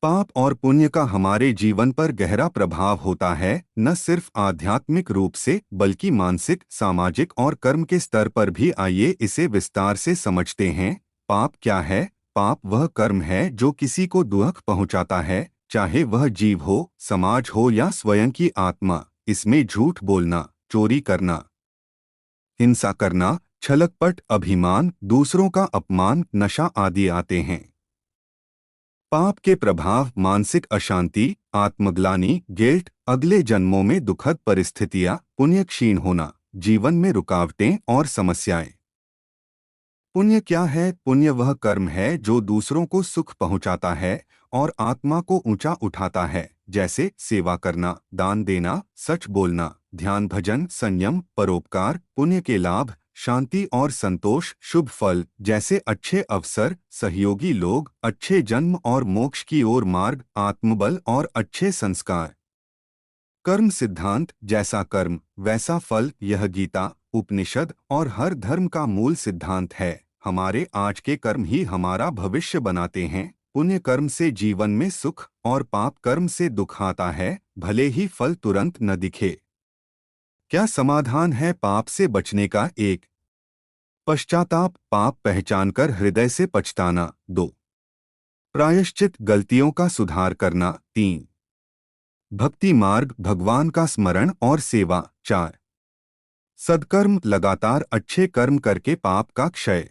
पाप और पुण्य का हमारे जीवन पर गहरा प्रभाव होता है, न सिर्फ आध्यात्मिक रूप से बल्कि मानसिक, सामाजिक और कर्म के स्तर पर भी। आइए इसे विस्तार से समझते हैं। पाप क्या है? पाप वह कर्म है जो किसी को दुख पहुंचाता है, चाहे वह जीव हो, समाज हो या स्वयं की आत्मा। इसमें झूठ बोलना, चोरी करना, हिंसा करना, छलकपट, अभिमान, दूसरों का अपमान, नशा आदि आते हैं। पाप के प्रभाव मानसिक अशांति, आत्मग्लानि, गिल्ट, अगले जन्मों में दुखद परिस्थितियां, पुण्य क्षीण होना, जीवन में रुकावटें और समस्याएं। पुण्य क्या है? पुण्य वह कर्म है जो दूसरों को सुख पहुंचाता है और आत्मा को ऊंचा उठाता है, जैसे सेवा करना, दान देना, सच बोलना, ध्यान भजन, संयम, परोपकार। पुण्य के लाभ शांति और संतोष, शुभ फल जैसे अच्छे अवसर, सहयोगी लोग, अच्छे जन्म और मोक्ष की ओर मार्ग, आत्मबल और अच्छे संस्कार। कर्म सिद्धांत जैसा कर्म वैसा फल, यह गीता, उपनिषद और हर धर्म का मूल सिद्धांत है। हमारे आज के कर्म ही हमारा भविष्य बनाते हैं। पुण्य कर्म से जीवन में सुख और पाप कर्म से दुख आता है, भले ही फल तुरंत न दिखे। क्या समाधान है पाप से बचने का? एक, पश्चाताप, पाप पहचानकर हृदय से पछताना। दो, प्रायश्चित, गलतियों का सुधार करना। तीन, भक्ति मार्ग, भगवान का स्मरण और सेवा। चार, सद्कर्म, लगातार अच्छे कर्म करके पाप का क्षय।